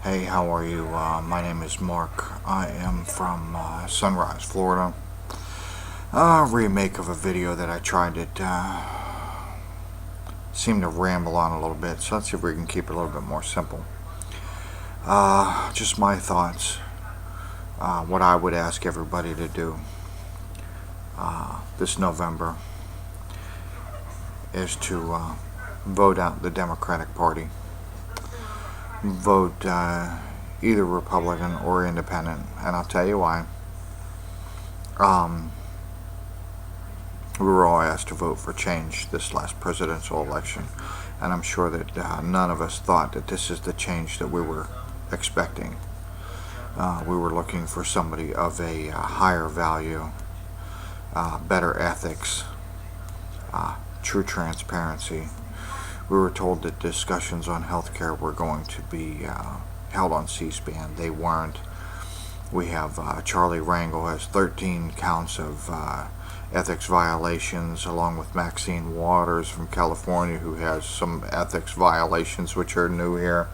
Hey, how are you? My name is Mark. I am from Sunrise, Florida. A remake of a video that I tried that seemed to ramble on a little bit, so let's see if we can keep it a little bit more simple. Just my thoughts. What I would ask everybody to do this November is to vote out the Democratic Party. Vote either Republican or Independent, and I'll tell you why. We were all asked to vote for change this last presidential election, and I'm sure that none of us thought that this is the change that we were expecting. We were looking for somebody of a higher value, better ethics, true transparency. We were told that discussions on healthcare were going to be held on C-SPAN. They weren't. We have Charlie Rangel has 13 counts of ethics violations, along with Maxine Waters from California, who has some ethics violations which are new here.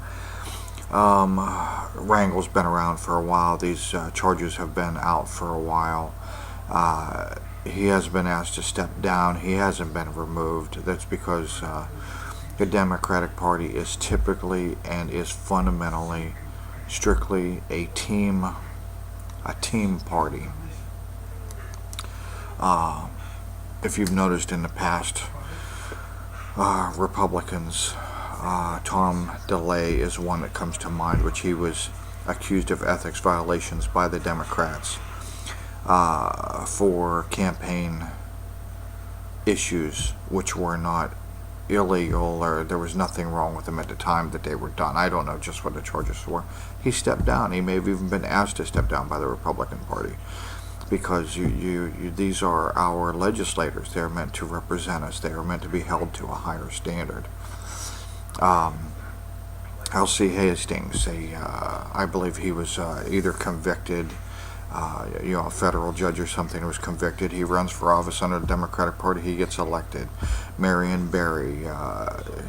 Rangel's been around for a while. These charges have been out for a while. He has been asked to step down. He hasn't been removed. That's because the Democratic Party is typically and is fundamentally, strictly a team party. If you've noticed in the past, Republicans, Tom DeLay is one that comes to mind, which he was accused of ethics violations by the Democrats for campaign issues which were not illegal, or there was nothing wrong with them at the time that they were done. I don't know just what the charges were. He stepped down. He may have even been asked to step down by the Republican Party, because these are our legislators. They're meant to represent us. They are meant to be held to a higher standard. L.C. Hastings, I believe he was either convicted, a federal judge or something, was convicted. He runs for office under the Democratic Party. He gets elected. Marion Barry,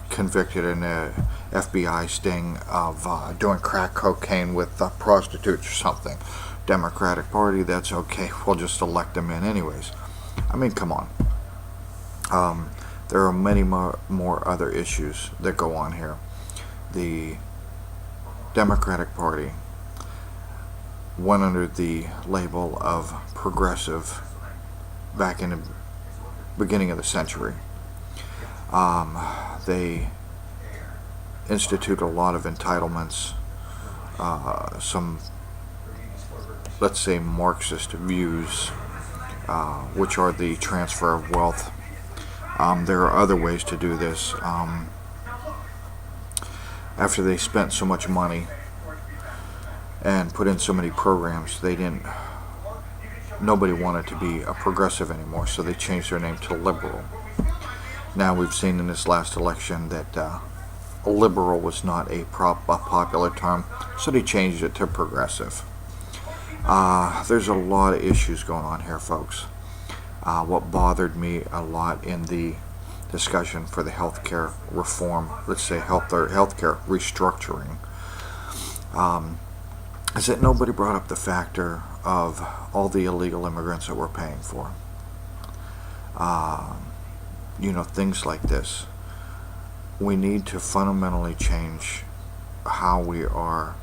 convicted in a FBI sting of doing crack cocaine with prostitutes or something. Democratic Party, that's okay. We'll just elect them in anyways. I mean, come on. There are many more other issues that go on here. The Democratic Party went under the label of progressive back in the beginning of the century. They institute a lot of entitlements, some, let's say, Marxist views, which are the transfer of wealth. There are other ways to do this. After they spent so much money and put in so many programs, nobody wanted to be a progressive anymore, so they changed their name to liberal. Now we've seen in this last election that liberal was not a popular term, so they changed it to progressive. There's a lot of issues going on here, folks. What bothered me a lot in the discussion for the healthcare reform, let's say healthcare restructuring, is that nobody brought up the factor of all the illegal immigrants that we're paying for. Things like this. We need to fundamentally change how we are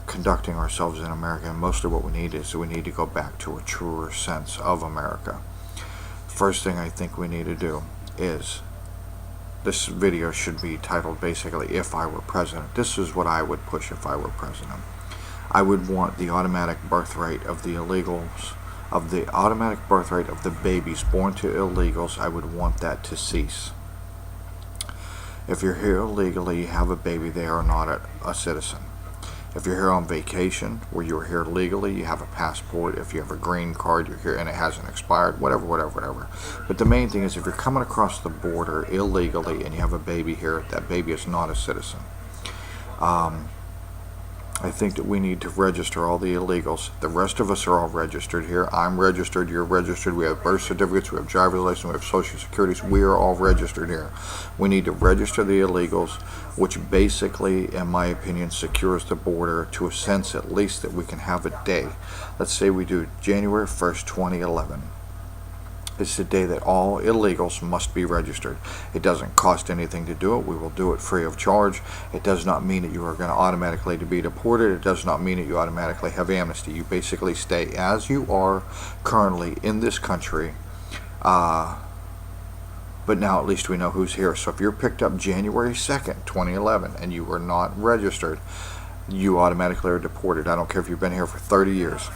conducting ourselves in America, and mostly what we need is we need to go back to a truer sense of America. First thing I think we need to do is, this video should be titled basically, If I Were President. This is what I would push if I were president. I would want the automatic birth rate of the illegals, of the automatic birth rate of the babies born to illegals. I would want that to cease. If you're here illegally, you have a baby, they are not a citizen. If you're here on vacation, where you're here legally, you have a passport. If you have a green card, you're here and it hasn't expired, whatever. But the main thing is, if you're coming across the border illegally and you have a baby here, that baby is not a citizen. I think that we need to register all the illegals. The rest of us are all registered here. I'm registered, you're registered, we have birth certificates, we have driver's license, we have social securities. We are all registered here. We need to register the illegals, which basically, in my opinion, secures the border to a sense at least that we can have a day. Let's say we do January 1st, 2011. It's the day that all illegals must be registered. It doesn't cost anything to do it. We will do it free of charge. It does not mean that you are going to automatically be deported. It does not mean that you automatically have amnesty. You basically stay as you are currently in this country. But now at least we know who's here. So if you're picked up January 2nd, 2011, and you were not registered, you automatically are deported. I don't care if you've been here for 30 years.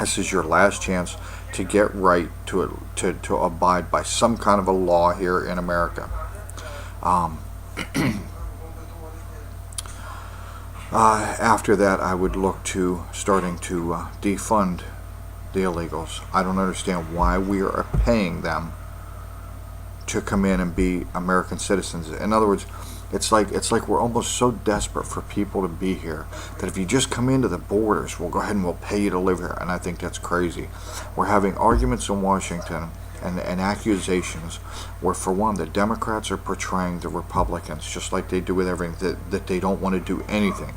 This is your last chance to get right, to abide by some kind of a law here in America. After that, I would look to starting to defund the illegals. I don't understand why we are paying them to come in and be American citizens. In other words, it's like we're almost so desperate for people to be here that if you just come into the borders, we'll go ahead and we'll pay you to live here. And I think that's crazy. We're having arguments in Washington and accusations where, for one, the Democrats are portraying the Republicans, just like they do with everything, that they don't want to do anything.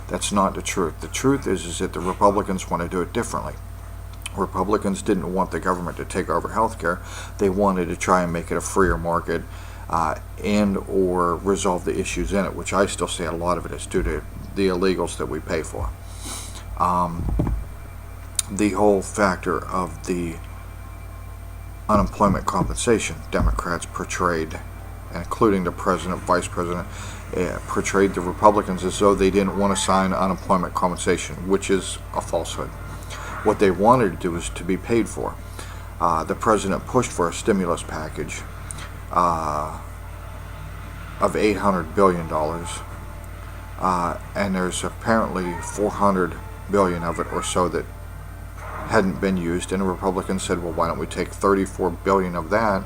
That's not the truth. The truth is that the Republicans want to do it differently. Republicans didn't want the government to take over health care. They wanted to try and make it a freer market, and or resolve the issues in it, which I still say a lot of it is due to the illegals that we pay for. The whole factor of the unemployment compensation, Democrats portrayed, including the president, vice president, portrayed the Republicans as though they didn't want to sign unemployment compensation, which is a falsehood. What they wanted to do was to be paid for. The president pushed for a stimulus package of $800 billion, and there's apparently $400 billion of it or so that hadn't been used, and the Republicans said, well, why don't we take $34 billion of that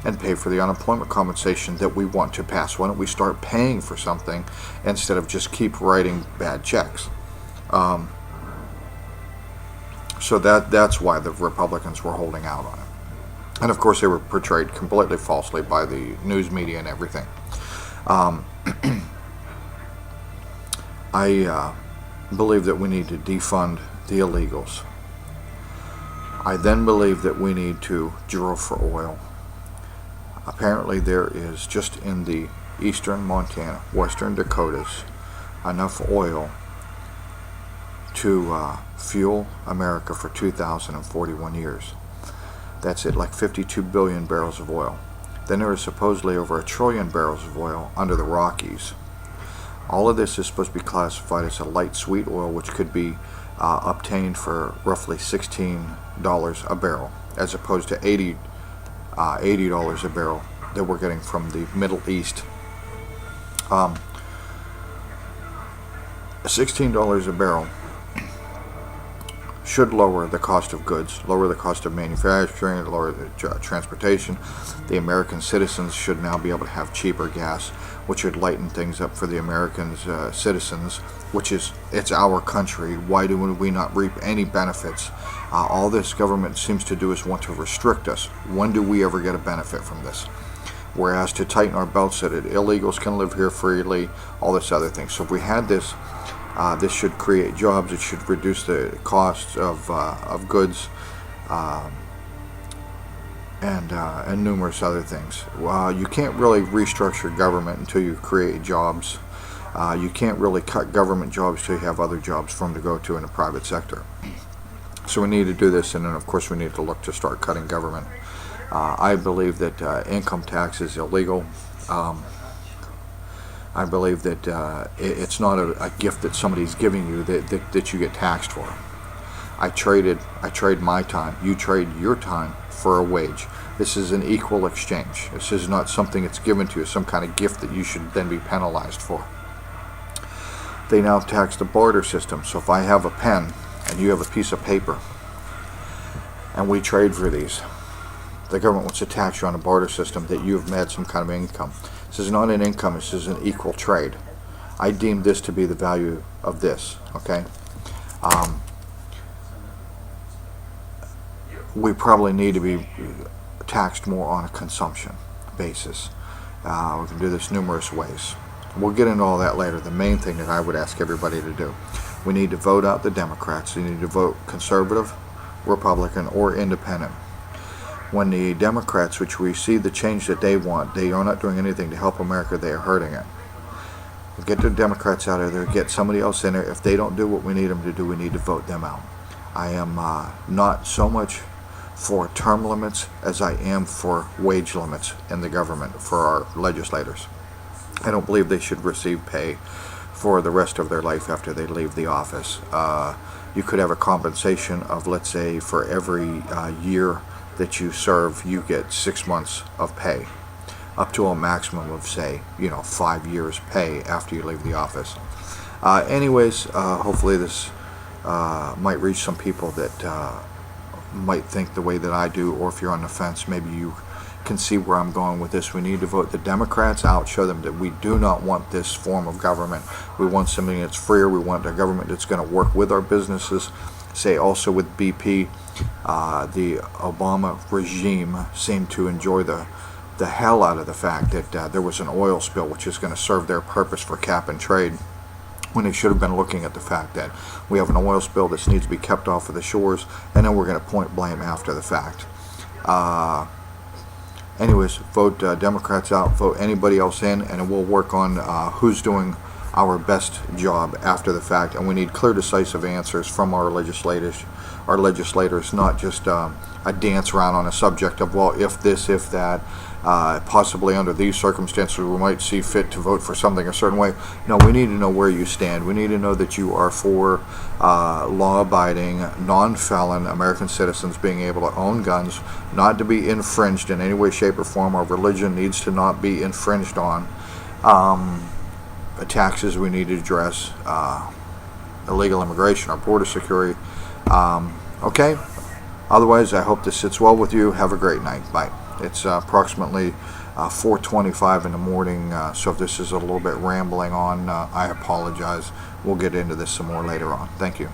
and pay for the unemployment compensation that we want to pass? Why don't we start paying for something instead of just keep writing bad checks? So that's why the Republicans were holding out on it. And of course they were portrayed completely falsely by the news media and everything. I believe that we need to defund the illegals. I then believe that we need to drill for oil. Apparently there is, just in the eastern Montana, western Dakotas, enough oil to fuel America for 2,041 years. That's it, like 52 billion barrels of oil. Then there is supposedly over 1 trillion barrels of oil under the Rockies. All of this is supposed to be classified as a light sweet oil, which could be obtained for roughly $16 a barrel, as opposed to $80 a barrel that we're getting from the Middle East. $16 a barrel should lower the cost of goods, lower the cost of manufacturing, lower the transportation. The American citizens should now be able to have cheaper gas, which would lighten things up for the American citizens, which is, it's our country. Why do we not reap any benefits? All this government seems to do is want to restrict us. When do we ever get a benefit from this? Whereas to tighten our belts so that illegals can live here freely, all this other thing. So if we had this, this should create jobs. It should reduce the costs of goods, and numerous other things. You can't really restructure government until you create jobs. You can't really cut government jobs till you have other jobs for them to go to in the private sector. So we need to do this, and then of course we need to look to start cutting government. I believe that income tax is illegal. I believe that it's not a gift that somebody's giving you that you get taxed for. I trade my time. You trade your time for a wage. This is an equal exchange. This is not something that's given to you, some kind of gift that you should then be penalized for. They now tax the barter system. So if I have a pen and you have a piece of paper and we trade for these, the government wants to tax you on a barter system that you've made some kind of income. This is not an income, this is an equal trade. I deem this to be the value of this, okay? We probably need to be taxed more on a consumption basis. We can do this numerous ways. We'll get into all that later. The main thing that I would ask everybody to do, we need to vote out the Democrats. You need to vote conservative, Republican, or independent. When the Democrats, which we see the change that they want, they are not doing anything to help America, they are hurting it. Get the Democrats out of there, get somebody else in there. If they don't do what we need them to do, we need to vote them out. I am not so much for term limits as I am for wage limits in the government for our legislators. I don't believe they should receive pay for the rest of their life after they leave the office. You could have a compensation of, let's say, for every year that you serve, you get 6 months of pay, up to a maximum of, say, 5 years pay after you leave the office. Anyways, hopefully this might reach some people that might think the way that I do, or if you're on the fence, maybe you can see where I'm going with this. We need to vote the Democrats out, show them that we do not want this form of government. We want something that's freer. We want a government that's going to work with our businesses. Say also with BP, the Obama regime seemed to enjoy the hell out of the fact that there was an oil spill, which is going to serve their purpose for cap and trade, when they should have been looking at the fact that we have an oil spill that needs to be kept off of the shores, and then we're going to point blame after the fact. Anyways, vote Democrats out, vote anybody else in, and we'll work on who's doing our best job after the fact. And we need clear, decisive answers from our legislators, not just a dance around on a subject of, well, if this, if that, possibly under these circumstances we might see fit to vote for something a certain way. No, we need to know where you stand. We need to know that you are for law-abiding, non-felon American citizens being able to own guns, not to be infringed in any way, shape, or form. Our religion needs to not be infringed on. Taxes we need to address, illegal immigration, our border security. Okay? Otherwise, I hope this sits well with you. Have a great night. Bye. It's approximately 4:25 in the morning, so if this is a little bit rambling on, I apologize. We'll get into this some more later on. Thank you.